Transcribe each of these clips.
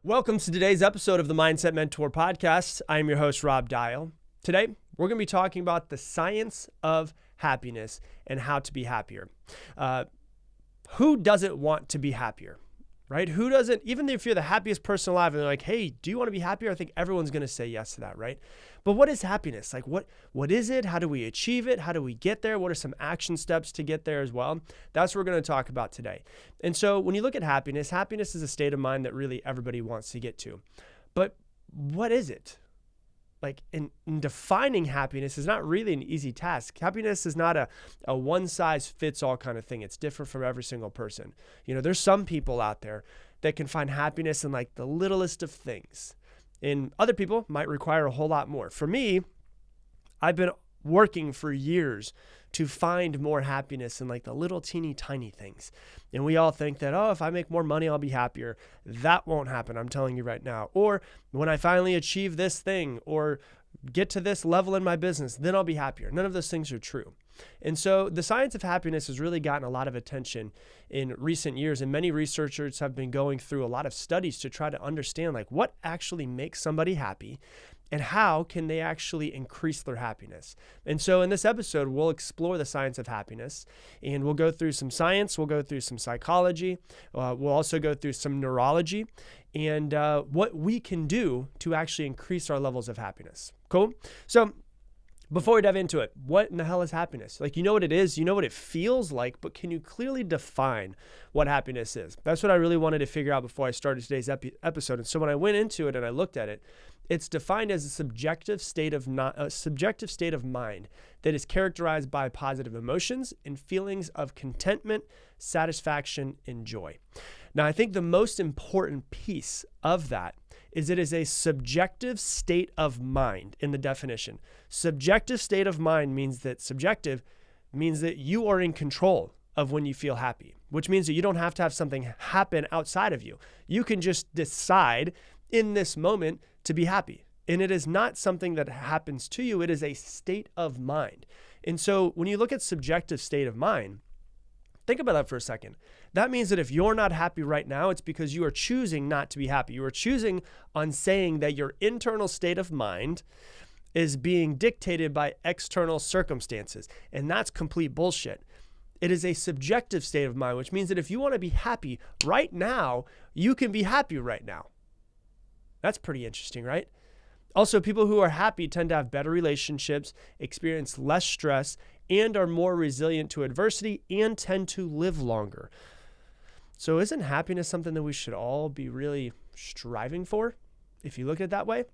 Welcome to today's episode of the Mindset Mentor Podcast. I am your host, Rob Dial. Today, we're going to be talking about the science of happiness and how to be happier. Who doesn't want to be happier, right? Who doesn't, even if you're the happiest person alive and they're like, hey, do you want to be happier? I think everyone's going to say yes to that, right? But what is happiness? Like what is it? How do we achieve it? How do we get there? What are some action steps to get there as well? That's what we're going to talk about today. And so when you look at happiness, happiness is a state of mind that really everybody wants to get to. But what is it? Like in defining happiness is not really an easy task. Happiness is not a one size fits all kind of thing. It's different from every single person. You know, there's some people out there that can find happiness in like the littlest of things. And other people might require a whole lot more. For me, I've been working for years to find more happiness in like the little teeny tiny things. And we all think that, oh, if I make more money, I'll be happier. That won't happen, I'm telling you right now. Or when I finally achieve this thing or get to this level in my business, then I'll be happier. None of those things are true. And so the science of happiness has really gotten a lot of attention in recent years. And many researchers have been going through a lot of studies to try to understand like what actually makes somebody happy and how can they actually increase their happiness. And so in this episode, we'll explore the science of happiness and we'll go through some science, we'll go through some psychology, we'll also go through some neurology and what we can do to actually increase our levels of happiness. Cool? So before we dive into it, what in the hell is happiness? Like, you know what it is, you know what it feels like, but can you clearly define what happiness is? That's what I really wanted to figure out before I started today's episode. And so when I went into it and I looked at it, it's defined as a subjective state of mind that is characterized by positive emotions and feelings of contentment, satisfaction, and joy. Now, I think the most important piece of that is it is a subjective state of mind in the definition. Subjective state of mind means that you are in control of when you feel happy, which means that you don't have to have something happen outside of you. You can just decide in this moment to be happy. And it is not something that happens to you. It is a state of mind. And so when you look at subjective state of mind, think about that for a second. That means that if you're not happy right now, it's because you are choosing not to be happy. You are choosing on saying that your internal state of mind is being dictated by external circumstances. And that's complete bullshit. It is a subjective state of mind, which means that if you want to be happy right now, you can be happy right now. That's pretty interesting, right? Also, people who are happy tend to have better relationships, experience less stress, and are more resilient to adversity and tend to live longer. So isn't happiness something that we should all be really striving for, if you look at it that way?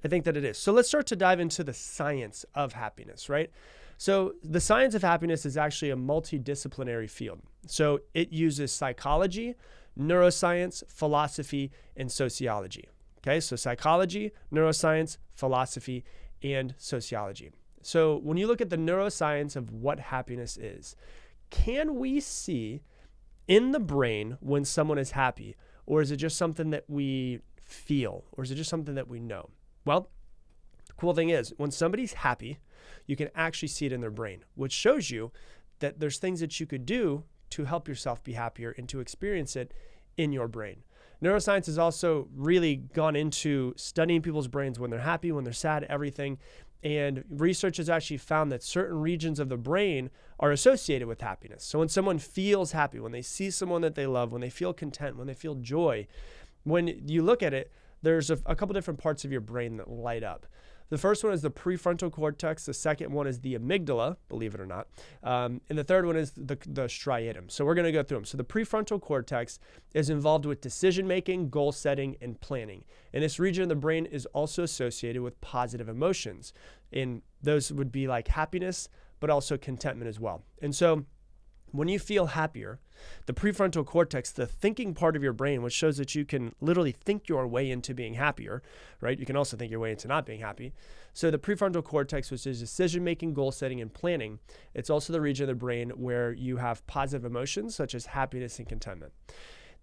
I think that it is. So let's start to dive into the science of happiness, right? So the science of happiness is actually a multidisciplinary field. So it uses psychology, neuroscience, philosophy, and sociology. Okay, so psychology, neuroscience, philosophy, and sociology. So when you look at the neuroscience of what happiness is, can we see in the brain when someone is happy, or is it just something that we feel, or is it just something that we know? Well, the cool thing is when somebody's happy, you can actually see it in their brain, which shows you that there's things that you could do to help yourself be happier and to experience it in your brain. Neuroscience has also really gone into studying people's brains when they're happy, when they're sad, everything. And research has actually found that certain regions of the brain are associated with happiness. So when someone feels happy, when they see someone that they love, when they feel content, when they feel joy, when you look at it, there's a couple different parts of your brain that light up. The first one is the prefrontal cortex. The second one is the amygdala, believe it or not. And the third one is the striatum. So we're going to go through them. So the prefrontal cortex is involved with decision-making, goal setting, and planning. And this region of the brain is also associated with positive emotions. And those would be like happiness, but also contentment as well. And so when you feel happier, the prefrontal cortex, the thinking part of your brain, which shows that you can literally think your way into being happier, right? You can also think your way into not being happy. So the prefrontal cortex, which is decision-making, goal setting, and planning, it's also the region of the brain where you have positive emotions such as happiness and contentment.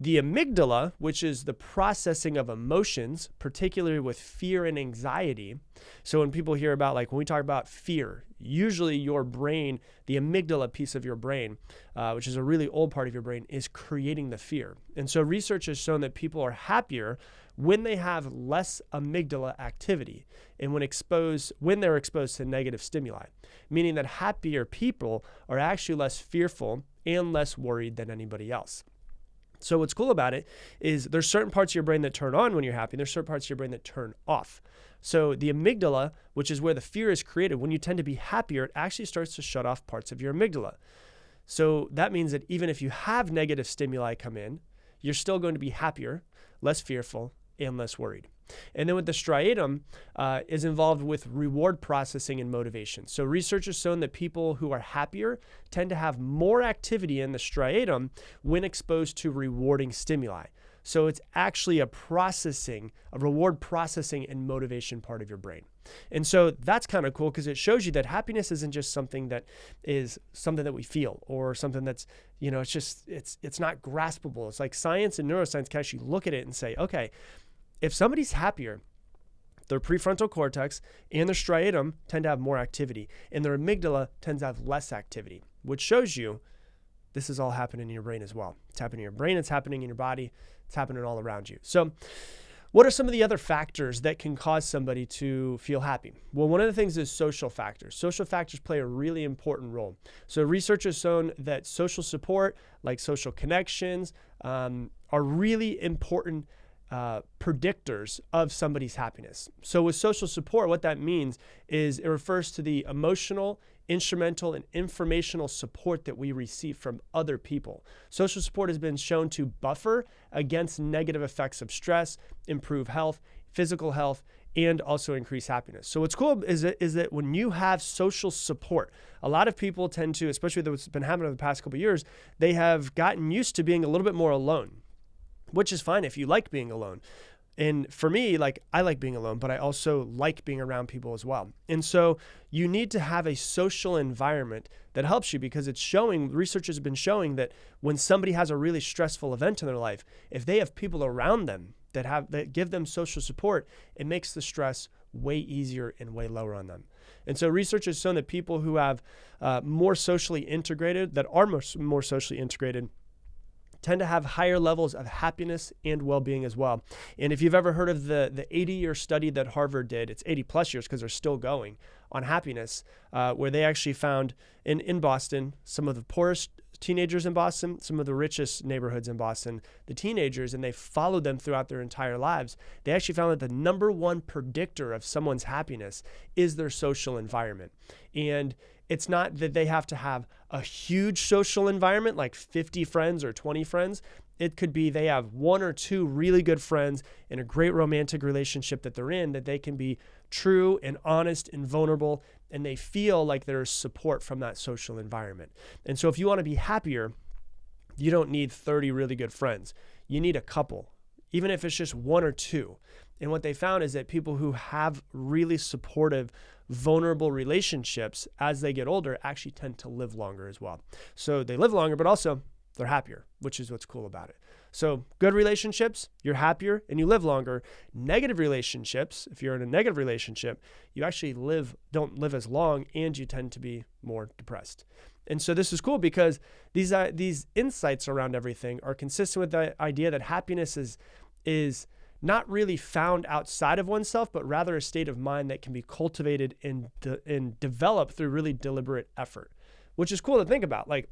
The amygdala, which is the processing of emotions, particularly with fear and anxiety. So when people hear about, like when we talk about fear, usually your brain, the amygdala piece of your brain, which is a really old part of your brain, is creating the fear. And so research has shown that people are happier when they have less amygdala activity and when they're exposed to negative stimuli, meaning that happier people are actually less fearful and less worried than anybody else. So what's cool about it is there's certain parts of your brain that turn on when you're happy, and there's certain parts of your brain that turn off. So the amygdala, which is where the fear is created, when you tend to be happier, it actually starts to shut off parts of your amygdala. So that means that even if you have negative stimuli come in, you're still going to be happier, less fearful, and less worried. And then with the striatum is involved with reward processing and motivation. So research has shown that people who are happier tend to have more activity in the striatum when exposed to rewarding stimuli. So it's actually a reward processing and motivation part of your brain. And so that's kind of cool because it shows you that happiness isn't just something that is something that we feel or something that's, it's not graspable. It's like science and neuroscience can actually look at it and say, okay, if somebody's happier, their prefrontal cortex and their striatum tend to have more activity, and their amygdala tends to have less activity, which shows you this is all happening in your brain as well. It's happening in your brain, it's happening in your body, it's happening all around you. So what are some of the other factors that can cause somebody to feel happy? Well, one of the things is social factors. Social factors play a really important role. So research has shown that social support, like social connections, are really important predictors of somebody's happiness. So with social support, what that means is it refers to the emotional, instrumental, and informational support that we receive from other people. Social support has been shown to buffer against negative effects of stress, improve health, physical health, and also increase happiness. So what's cool is that when you have social support, a lot of people tend to, especially what's been happening over the past couple of years, they have gotten used to being a little bit more alone, which is fine if you like being alone. And for me, I like being alone, but I also like being around people as well. And so you need to have a social environment that helps you because research has been showing that when somebody has a really stressful event in their life, if they have people around them that give them social support, it makes the stress way easier and way lower on them. And so research has shown that people who have more socially integrated, tend to have higher levels of happiness and well-being as well. And if you've ever heard of the 80-year study that Harvard did, it's 80 plus years because they're still going, on happiness, where they actually found in Boston, some of the poorest teenagers in Boston, some of the richest neighborhoods in Boston, the teenagers, and they followed them throughout their entire lives. They actually found that the number one predictor of someone's happiness is their social environment. And it's not that they have to have a huge social environment, like 50 friends or 20 friends. It could be they have one or two really good friends in a great romantic relationship that they're in, that they can be true and honest and vulnerable, and they feel like there's support from that social environment. And so if you want to be happier, you don't need 30 really good friends. You need a couple, even if it's just one or two. And what they found is that people who have really supportive, vulnerable relationships as they get older actually tend to live longer as well. So they live longer, but also they're happier, which is what's cool about it. So good relationships, you're happier and you live longer. Negative relationships, if you're in a negative relationship, you actually don't live as long, and you tend to be more depressed. And so this is cool because these insights around everything are consistent with the idea that happiness is not really found outside of oneself, but rather a state of mind that can be cultivated and developed through really deliberate effort, which is cool to think about. Like,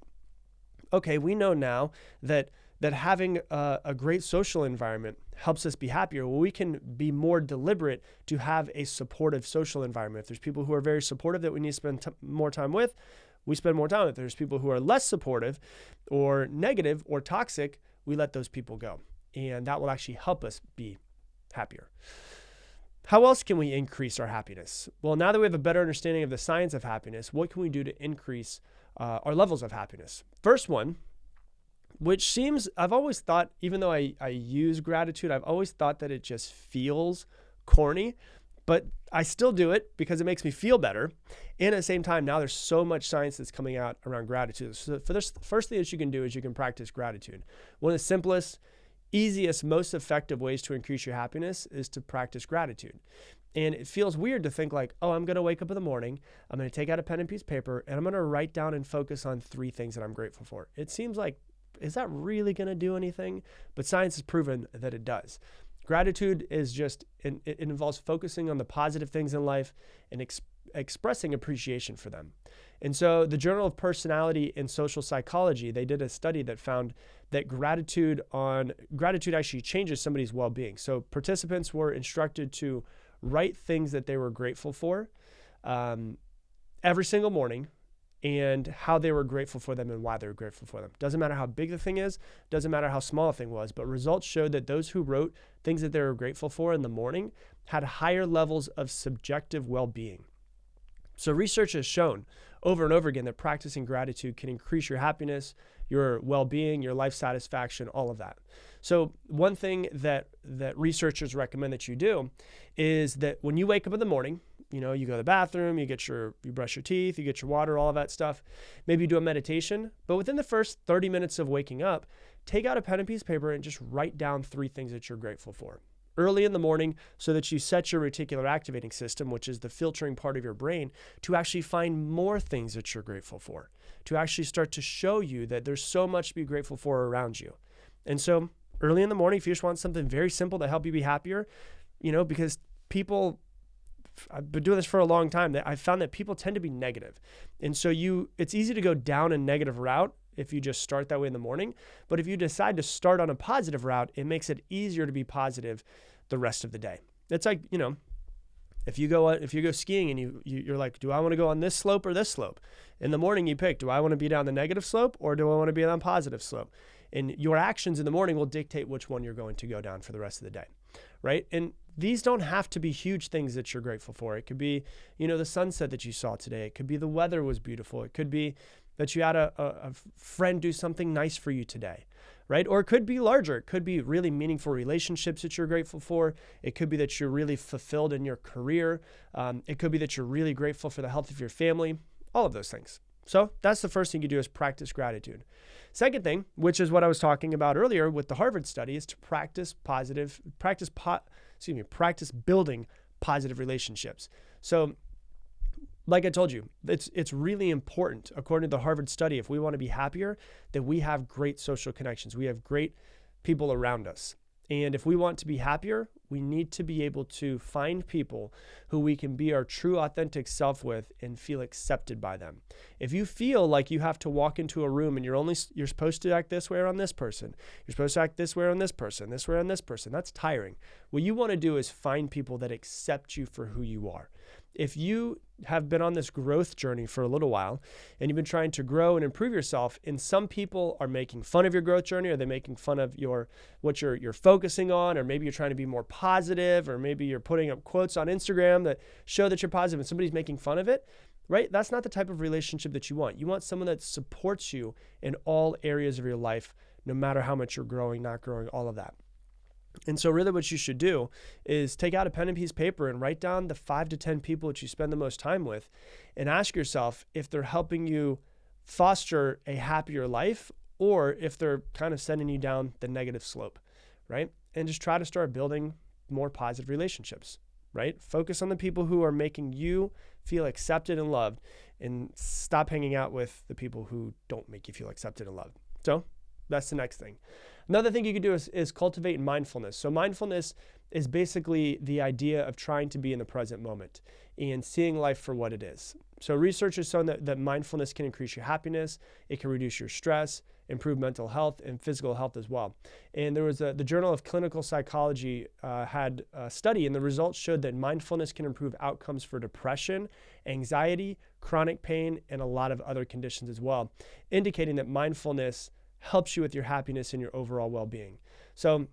okay, we know now that having a great social environment helps us be happier. Well, we can be more deliberate to have a supportive social environment. If there's people who are very supportive that we need to spend more time with, we spend more time with. If there's people who are less supportive or negative or toxic, we let those people go. And that will actually help us be happier. How else can we increase our happiness? Well, now that we have a better understanding of the science of happiness, what can we do to increase our levels of happiness? First one, which I've always thought, even though I use gratitude, I've always thought that it just feels corny, but I still do it because it makes me feel better. And at the same time, now there's so much science that's coming out around gratitude. So for this, first thing that you can do is you can practice gratitude. One of the simplest easiest, most effective ways to increase your happiness is to practice gratitude. And it feels weird to think like, oh, I'm going to wake up in the morning, I'm going to take out a pen and piece of paper, and I'm going to write down and focus on 3 things that I'm grateful for. It seems like, is that really going to do anything? But science has proven that it does. Gratitude is just, it involves focusing on the positive things in life and expressing appreciation for them. And so the Journal of Personality and Social Psychology, they did a study that found that gratitude actually changes somebody's well-being. So participants were instructed to write things that they were grateful for every single morning, and how they were grateful for them and why they were grateful for them. Doesn't matter how big the thing is, doesn't matter how small a thing was, but results showed that those who wrote things that they were grateful for in the morning had higher levels of subjective well-being. So research has shown over and over again that practicing gratitude can increase your happiness, your well-being, your life satisfaction, all of that. So one thing that researchers recommend that you do is that when you wake up in the morning, you go to the bathroom, you brush your teeth, you get your water, all of that stuff. Maybe you do a meditation, but within the first 30 minutes of waking up, take out a pen and piece of paper and just write down 3 things that you're grateful for early in the morning, so that you set your reticular activating system, which is the filtering part of your brain, to actually find more things that you're grateful for, to actually start to show you that there's so much to be grateful for around you. And so early in the morning, if you just want something very simple to help you be happier, because I've been doing this for a long time, that I found that people tend to be negative. And so it's easy to go down a negative route if you just start that way in the morning. But if you decide to start on a positive route, it makes it easier to be positive the rest of the day. It's like, if you go skiing and you're like, do I want to go on this slope or this slope? In the morning you pick, do I want to be down the negative slope or do I want to be on the positive slope? And your actions in the morning will dictate which one you're going to go down for the rest of the day, right? And these don't have to be huge things that you're grateful for. It could be, the sunset that you saw today. It could be the weather was beautiful. It could be that you had a friend do something nice for you today, right? Or it could be larger. It could be really meaningful relationships that you're grateful for. It could be that you're really fulfilled in your career. It could be that you're really grateful for the health of your family, all of those things. So that's the first thing you do, is practice gratitude. Second thing, which is what I was talking about earlier with the Harvard study, is to practice building positive relationships. So like I told you, it's really important, according to the Harvard study, if we want to be happier, that we have great social connections. We have great people around us. And if we want to be happier, we need to be able to find people who we can be our true, authentic self with and feel accepted by them. If you feel like you have to walk into a room and you're supposed to act this way around this person, you're supposed to act this way around this person, this way around this person, that's tiring. What you want to do is find people that accept you for who you are. If you have been on this growth journey for a little while and you've been trying to grow and improve yourself, and some people are making fun of your growth journey, or they're making fun of what you're focusing on, or maybe you're trying to be more positive, or maybe you're putting up quotes on Instagram that show that you're positive and somebody's making fun of it, right? That's not the type of relationship that you want. You want someone that supports you in all areas of your life, no matter how much you're growing, not growing, all of that. And so really what you should do is take out a pen and piece of paper and write down the 5 to 10 people that you spend the most time with, and ask yourself if they're helping you foster a happier life or if they're kind of sending you down the negative slope, right? And just try to start building more positive relationships, right? Focus on the people who are making you feel accepted and loved, and stop hanging out with the people who don't make you feel accepted and loved. So that's the next thing. Another thing you can do is cultivate mindfulness. So mindfulness is basically the idea of trying to be in the present moment and seeing life for what it is. So research has shown that mindfulness can increase your happiness, it can reduce your stress, improve mental health and physical health as well. And there was the Journal of Clinical Psychology had a study, and the results showed that mindfulness can improve outcomes for depression, anxiety, chronic pain, and a lot of other conditions as well, indicating that mindfulness helps you with your happiness and your overall well-being. So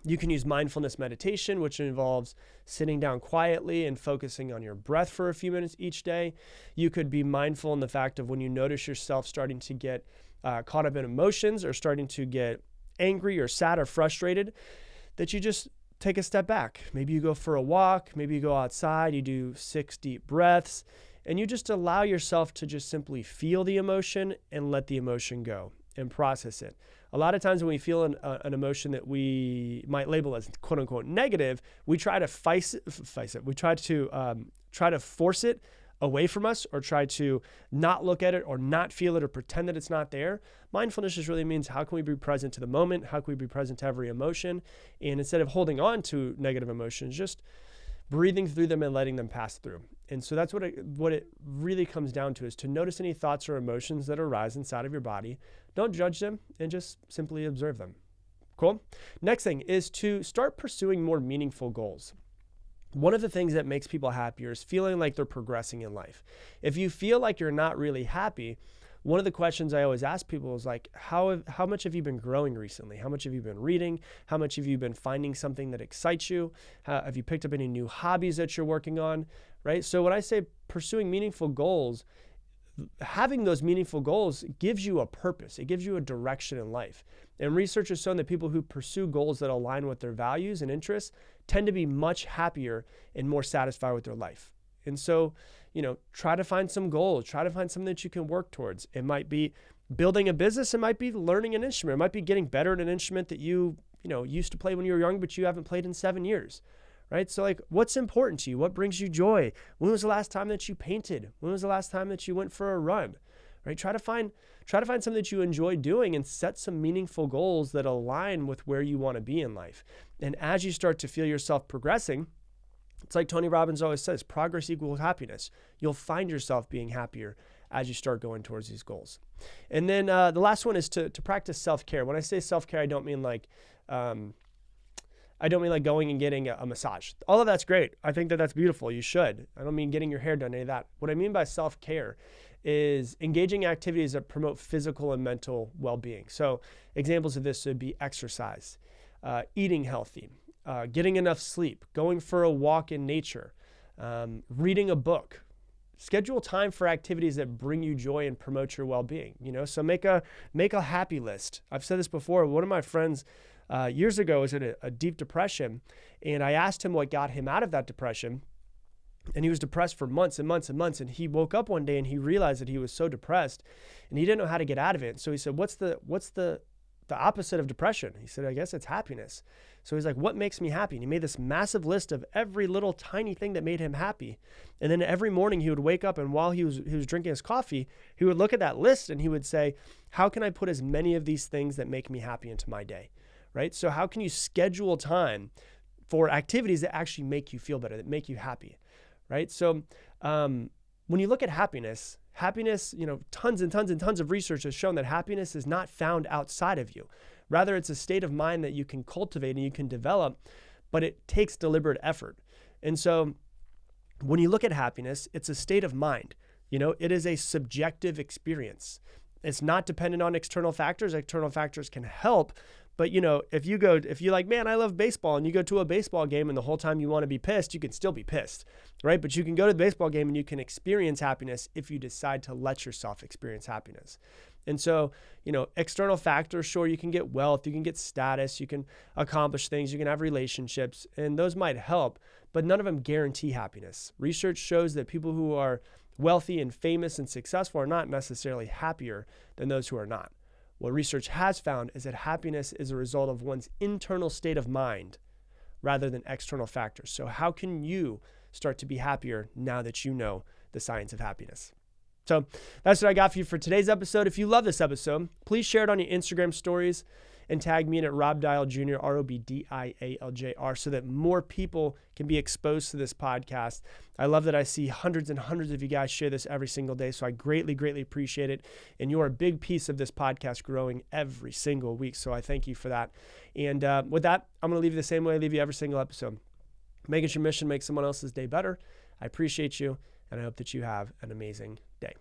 you can use mindfulness meditation, which involves sitting down quietly and focusing on your breath for a few minutes each day. You could be mindful in the fact of when you notice yourself starting to get caught up in emotions, or starting to get angry or sad or frustrated, that you just take a step back. Maybe you go for a walk, maybe you go outside, you do 6 deep breaths, and you just allow yourself to just simply feel the emotion and let the emotion go and process it. A lot of times when we feel an emotion that we might label as quote unquote negative, we try to face it. We try to force it away from us, or try to not look at it or not feel it or pretend that it's not there. Mindfulness just really means, how can we be present to the moment? How can we be present to every emotion? And instead of holding on to negative emotions, just breathing through them and letting them pass through. And so that's what it really comes down to, is to notice any thoughts or emotions that arise inside of your body. Don't judge them, and just simply observe them. Cool? Next thing is to start pursuing more meaningful goals. One of the things that makes people happier is feeling like they're progressing in life. If you feel like you're not really happy, one of the questions I always ask people is like, how much have you been growing recently? How much have you been reading? How much have you been finding something that excites you? Have you picked up any new hobbies that you're working on, right? So when I say pursuing meaningful goals, having those meaningful goals gives you a purpose. It gives you a direction in life. And research has shown that people who pursue goals that align with their values and interests tend to be much happier and more satisfied with their life. And so, try to find some goals, try to find something that you can work towards. It might be building a business. It might be learning an instrument. It might be getting better at an instrument that you used to play when you were young, but you haven't played in 7 years, right? So like, what's important to you? What brings you joy? When was the last time that you painted? When was the last time that you went for a run, right? Try to find something that you enjoy doing, and set some meaningful goals that align with where you want to be in life. And as you start to feel yourself progressing, it's like Tony Robbins always says, progress equals happiness. You'll find yourself being happier as you start going towards these goals. And then the last one is to practice self-care. When I say self-care, I don't mean like going and getting a massage. All of that's great. I think that that's beautiful. You should. I don't mean getting your hair done, any of that. What I mean by self-care is engaging activities that promote physical and mental well-being. So examples of this would be exercise, eating healthy, getting enough sleep, going for a walk in nature, reading a book. Schedule time for activities that bring you joy and promote your well-being. So make a happy list. I've said this before. One of my friends years ago was in a deep depression, and I asked him what got him out of that depression. And he was depressed for months and months and months. And he woke up one day and he realized that he was so depressed and he didn't know how to get out of it. So he said, what's the opposite of depression? He said, I guess it's happiness. So he's like, what makes me happy? And he made this massive list of every little tiny thing that made him happy. And then every morning he would wake up, and while he was drinking his coffee, he would look at that list and he would say, how can I put as many of these things that make me happy into my day? Right? So how can you schedule time for activities that actually make you feel better, that make you happy? Right? So when you look at happiness, tons and tons and tons of research has shown that happiness is not found outside of you. Rather, it's a state of mind that you can cultivate and you can develop, but it takes deliberate effort. And so when you look at happiness, it's a state of mind. It is a subjective experience. It's not dependent on external factors. External factors can help. But, if you're like, man, I love baseball, and you go to a baseball game and the whole time you want to be pissed, you can still be pissed, right? But you can go to the baseball game and you can experience happiness if you decide to let yourself experience happiness. And so, external factors, sure, you can get wealth, you can get status, you can accomplish things, you can have relationships, and those might help, but none of them guarantee happiness. Research shows that people who are wealthy and famous and successful are not necessarily happier than those who are not. What research has found is that happiness is a result of one's internal state of mind rather than external factors. So how can you start to be happier now that you know the science of happiness? So that's what I got for you for today's episode. If you love this episode, please share it on your Instagram stories and tag me in at Rob Dial Jr., ROBDIALJR, so that more people can be exposed to this podcast. I love that I see hundreds and hundreds of you guys share this every single day, so I greatly, greatly appreciate it. And you're a big piece of this podcast growing every single week, so I thank you for that. And with that, I'm going to leave you the same way I leave you every single episode. Make it your mission, make someone else's day better. I appreciate you, and I hope that you have an amazing day.